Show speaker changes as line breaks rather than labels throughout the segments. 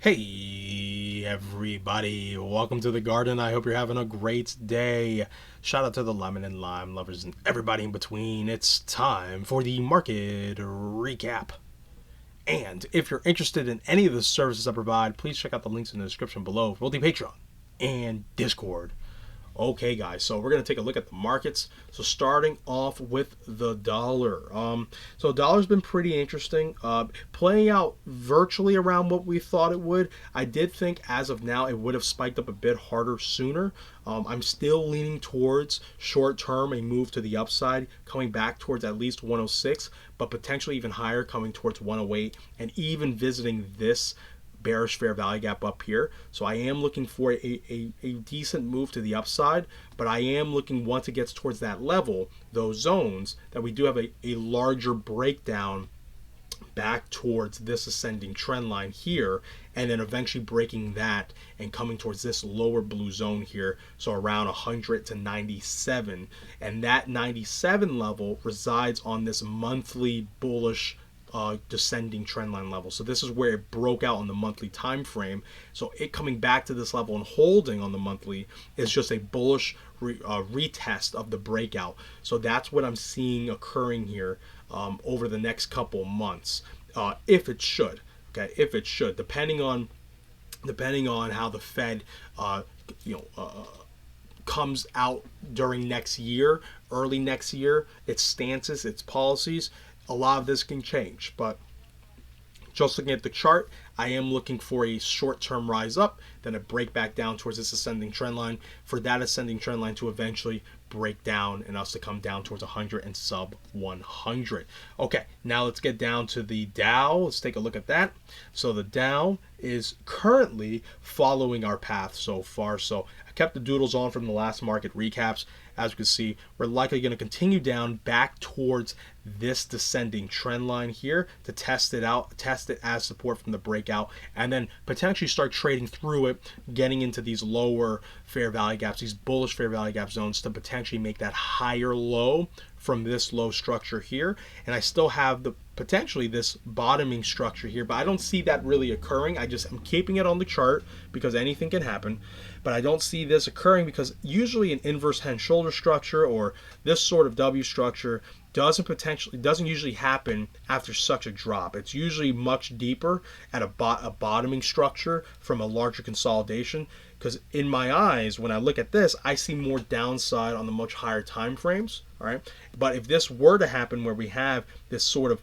Hey everybody, welcome to the garden. I hope you're having a great day. Shout out to the lemon and lime lovers and everybody in between. It's time for the market recap. And if you're interested in any of the services I provide, please check out the links in the description below for both the Patreon and Discord. Okay, guys, so we're going to take a look at the markets. So starting off with the dollar. So dollar's been pretty interesting, playing out virtually around what we thought it would. I did think as of now it would have spiked up a bit harder sooner. I'm still leaning towards short term a move to the upside, coming back towards at least 106, but potentially even higher, coming towards 108, and even visiting this bearish fair value gap up here. So I am looking for a decent move to the upside, but I am looking once it gets towards that level, those zones, that we do have a larger breakdown back towards this ascending trend line here, and then eventually breaking that and coming towards this lower blue zone here, so around 100 to 97, and that 97 level resides on this monthly bullish descending trend line level. So this is where it broke out on the monthly time frame. So it coming back to this level and holding on the monthly is just a bullish retest of the breakout. So that's what I'm seeing occurring here over the next couple months, if it should. Okay, if it should, depending on how the Fed, comes out during next year, early next year, its stances, its policies, a lot of this can change. But just looking at the chart, I am looking for a short-term rise up, then a break back down towards this ascending trend line, for that ascending trend line to eventually break down and us to come down towards 100 and sub 100. Okay, now let's get down to the Dow. Let's take a look at that. So the Dow is currently following our path so far. So I kept the doodles on from the last market recaps. As you can see, we're likely going to continue down back towards this descending trend line here to test it out, test it as support from the breakout, and then potentially start trading through it, getting into these lower fair value gaps, these bullish fair value gap zones, to potentially make that higher low from this low structure here. And I still have the potentially this bottoming structure here, but I don't see that really occurring. I'm keeping it on the chart because anything can happen, but I don't see this occurring because usually an inverse head and shoulder structure or this sort of W structure doesn't usually happen after such a drop. It's usually much deeper at a bottoming structure from a larger consolidation, because in my eyes, when I look at this, I see more downside on the much higher time frames. All right, but if this were to happen where we have this sort of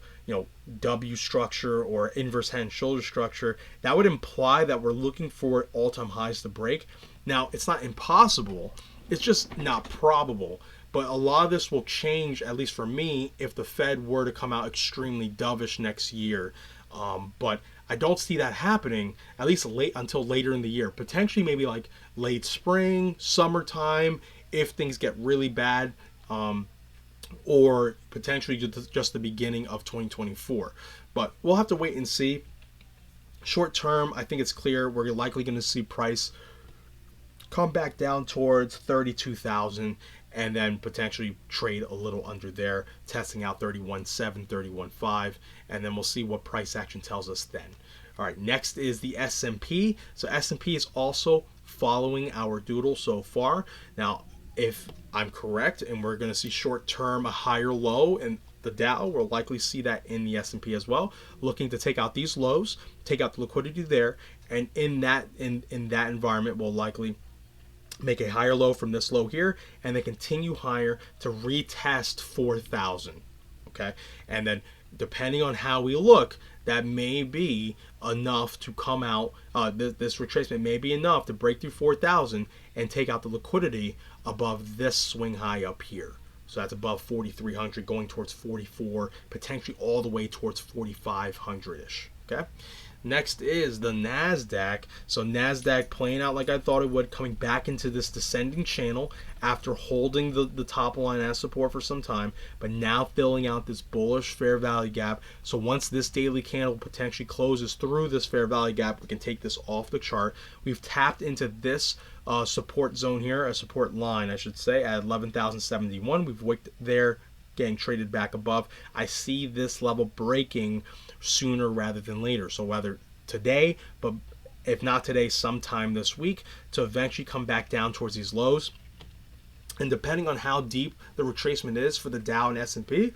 W structure or inverse head and shoulder structure, that would imply that we're looking for all-time highs to break. Now, it's not impossible, it's just not probable. But a lot of this will change, at least for me, if the Fed were to come out extremely dovish next year. But I don't see that happening, at least until later in the year. Potentially maybe like late spring, summertime, if things get really bad, or potentially just the beginning of 2024. But we'll have to wait and see. Short term, I think it's clear we're likely going to see price come back down towards 32,000 and then potentially trade a little under there, testing out 31.7, 31.5, and then we'll see what price action tells us then. All right, next is the S&P. So S&P is also following our doodle so far. Now, if I'm correct and we're going to see short term a higher low in the Dow, we'll likely see that in the S&P as well, looking to take out these lows, take out the liquidity there, and in that environment we'll likely make a higher low from this low here and then continue higher to retest 4,000. Okay, and then depending on how we look, that may be enough to come out, this retracement may be enough to break through 4,000 and take out the liquidity above this swing high up here. So that's above 4,300 going towards 44, potentially all the way towards 4,500-ish. Okay. Next is the NASDAQ. So NASDAQ playing out like I thought it would, coming back into this descending channel after holding the top line as support for some time, but now filling out this bullish fair value gap. So once this daily candle potentially closes through this fair value gap, we can take this off the chart. We've tapped into this support zone here, a support line I should say, at 11,071. We've wicked there, getting traded back above. I see this level breaking sooner rather than later. So whether today, but if not today, sometime this week, to eventually come back down towards these lows. And depending on how deep the retracement is for the Dow and S&P,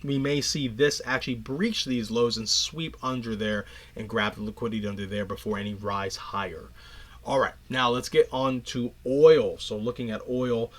we may see this actually breach these lows and sweep under there and grab the liquidity under there before any rise higher. All right, now let's get on to oil. So looking at oil,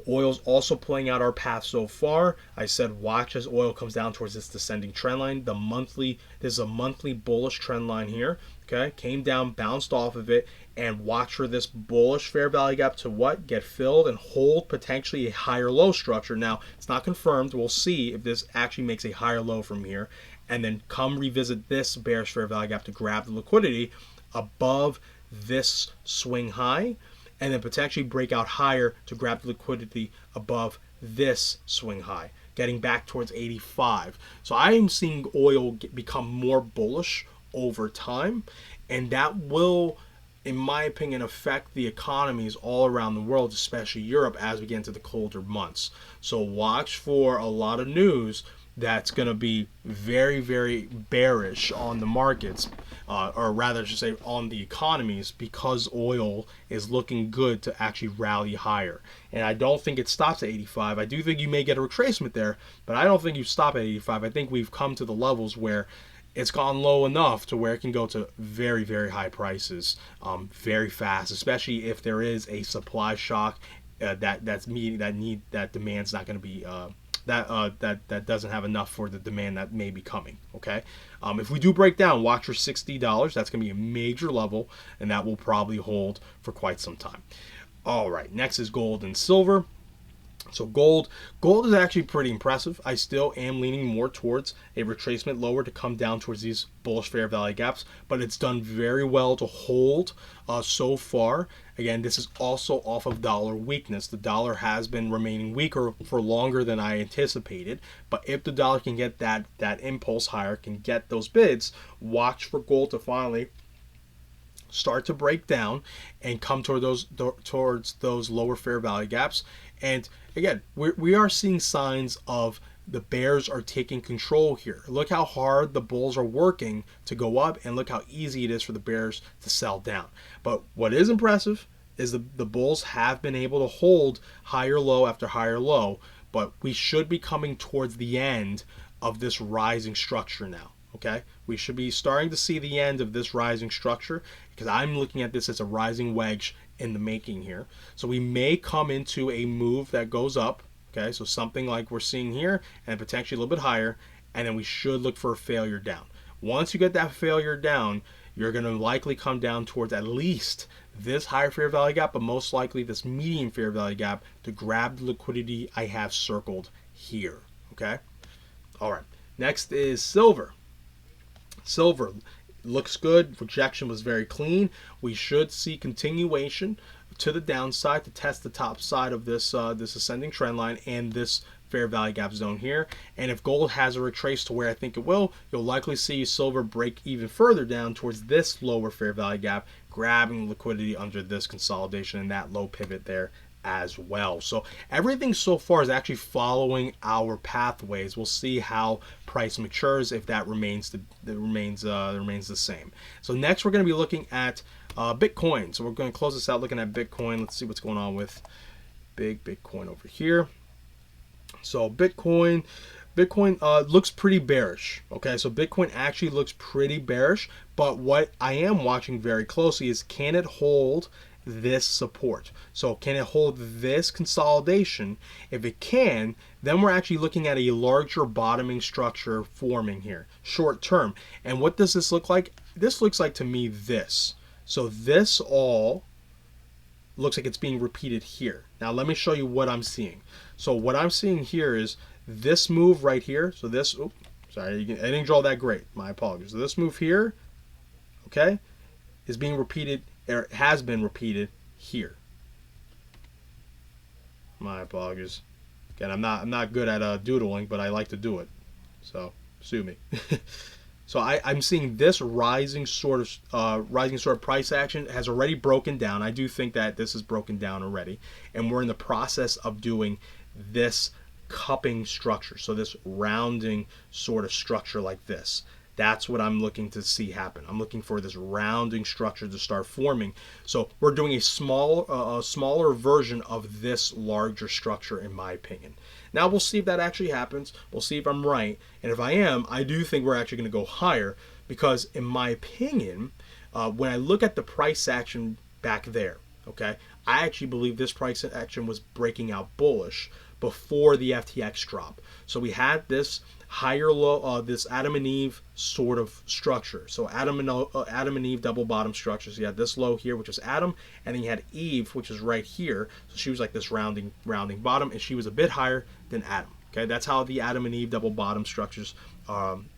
oil's also playing out our path so far. I said watch as oil comes down towards this descending trend line. This is a monthly bullish trend line here. Okay, came down, bounced off of it, and watch for this bullish fair value gap to what? Get filled and hold potentially a higher low structure. Now, it's not confirmed. We'll see if this actually makes a higher low from here, and then come revisit this bearish fair value gap to grab the liquidity above this swing high, and then potentially break out higher to grab the liquidity above this swing high, getting back towards 85. So I am seeing oil become more bullish over time, and that will, in my opinion, affect the economies all around the world, especially Europe, as we get into the colder months. So watch for a lot of news that's going to be very, very bearish on the markets, or rather, I should say, on the economies, because oil is looking good to actually rally higher. And I don't think it stops at 85. I do think you may get a retracement there, but I don't think you stop at 85. I think we've come to the levels where it's gone low enough to where it can go to very, very high prices very fast, especially if there is a supply shock that demand's not going to be that doesn't have enough for the demand that may be coming. Okay, if we do break down, watch for $60. That's going to be a major level, and that will probably hold for quite some time. All right, next is gold and silver. So gold is actually pretty impressive. I still am leaning more towards a retracement lower to come down towards these bullish fair value gaps, but it's done very well to hold so far. Again, this is also off of dollar weakness. The dollar has been remaining weaker for longer than I anticipated, but if the dollar can get that impulse higher, can get those bids, watch for gold to finally start to break down and come towards those lower fair value gaps. And again, we are seeing signs of the bears are taking control here. Look how hard the bulls are working to go up, and look how easy it is for the bears to sell down. But what is impressive is the bulls have been able to hold higher low after higher low, but we should be coming towards the end of this rising structure now. Okay, we should be starting to see the end of this rising structure, because I'm looking at this as a rising wedge in the making here. So we may come into a move that goes up. Okay, so something like we're seeing here, and potentially a little bit higher, and then we should look for a failure down. Once you get that failure down, you're going to likely come down towards at least this higher fair value gap, but most likely this medium fair value gap to grab the liquidity I have circled here. Okay, all right, next is silver. Silver looks good. Rejection was very clean. We should see continuation to the downside to test the top side of this ascending trend line and this fair value gap zone here. And if gold has a retrace to where I think it will, you'll likely see silver break even further down towards this lower fair value gap, grabbing liquidity under this consolidation and that low pivot there as well. So everything so far is actually following our pathways. We'll see how price matures, if that remains the same. So next we're going to be looking at Bitcoin. So we're going to close this out looking at Bitcoin. Let's see what's going on with Bitcoin over here. So Bitcoin looks pretty bearish. Okay, so Bitcoin actually looks pretty bearish, but what I am watching very closely is, can it hold this support? So can it hold this consolidation? If it can, then we're actually looking at a larger bottoming structure forming here short term. And what does this look like? This looks like to me this. So this all looks like it's being repeated here. Now let me show you what I'm seeing. So what I'm seeing here is this move right here. So this, I didn't draw that great, my apologies. So this move here, okay, is being repeated, or has been repeated here. My apologies. Again, I'm not good at doodling, but I like to do it. So sue me. So I'm seeing this rising sort of price action has already broken down. I do think that this is broken down already, and we're in the process of doing this cupping structure. So this rounding sort of structure like this. That's what I'm looking to see happen. I'm looking for this rounding structure to start forming. So we're doing a smaller version of this larger structure, in my opinion. Now we'll see if that actually happens. We'll see if I'm right. And if I am, I do think we're actually going to go higher because, in my opinion, when I look at the price action back there, okay, I actually believe this price action was breaking out bullish before the FTX drop. So we had this higher low, this Adam and Eve sort of structure. So Adam and Eve double bottom structure. So you had this low here, which was Adam, and then you had Eve, which is right here. So she was like this rounding bottom, and she was a bit higher than Adam. Okay, that's how the Adam and Eve double bottom structures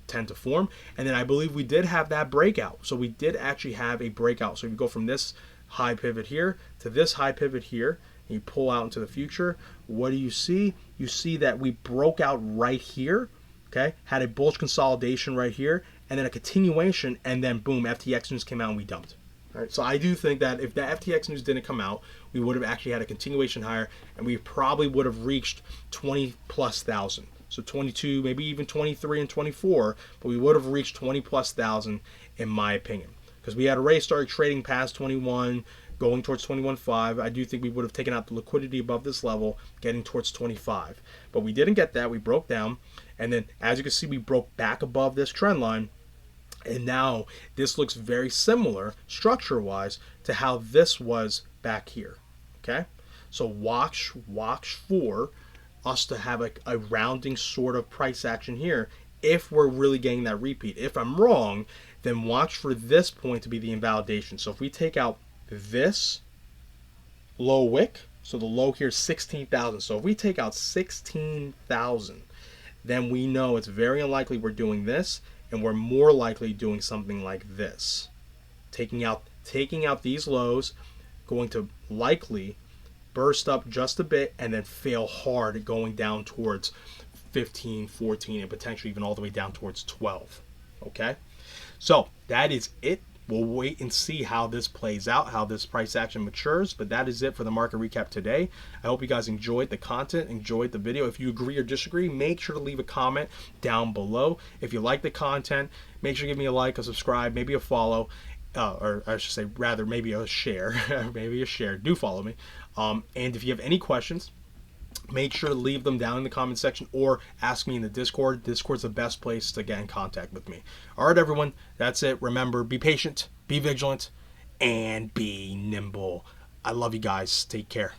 tend to form. And then I believe we did have that breakout. So we did actually have a breakout. So if you go from this high pivot here to this high pivot here, and you pull out into the future, what do you see? You see that we broke out right here, okay, had a bullish consolidation right here, and then a continuation, and then boom, FTX news came out and we dumped. All right, so I do think that if the FTX news didn't come out, we would have actually had a continuation higher, and we probably would have reached 20+ thousand. So 22, maybe even 23 and 24, but we would have reached 20+ thousand, in my opinion, because we had already started trading past 21, going towards 21.5. I do think we would have taken out the liquidity above this level, getting towards 25. But we didn't get that. We broke down. And then, as you can see, we broke back above this trend line. And now this looks very similar, structure-wise, to how this was back here. Okay? So watch for us to have a rounding sort of price action here if we're really getting that repeat. If I'm wrong, then watch for this point to be the invalidation. So if we take out this low wick, so the low here is 16,000. So if we take out 16,000, then we know it's very unlikely we're doing this, and we're more likely doing something like this. Taking out these lows, going to likely burst up just a bit and then fail hard, going down towards 15, 14, and potentially even all the way down towards 12. Okay? So that is it. We'll wait and see how this plays out, how this price action matures, but that is it for the market recap today. I hope you guys enjoyed the content, enjoyed the video. If you agree or disagree, make sure to leave a comment down below. If you like the content, make sure to give me a like, a subscribe, maybe a follow, or I should say rather maybe a share. Maybe a share. Do follow me. And if you have any questions, make sure to leave them down in the comment section or ask me in the Discord. Discord's the best place to get in contact with me. All right, everyone, that's it. Remember, be patient, be vigilant, and be nimble. I love you guys. Take care.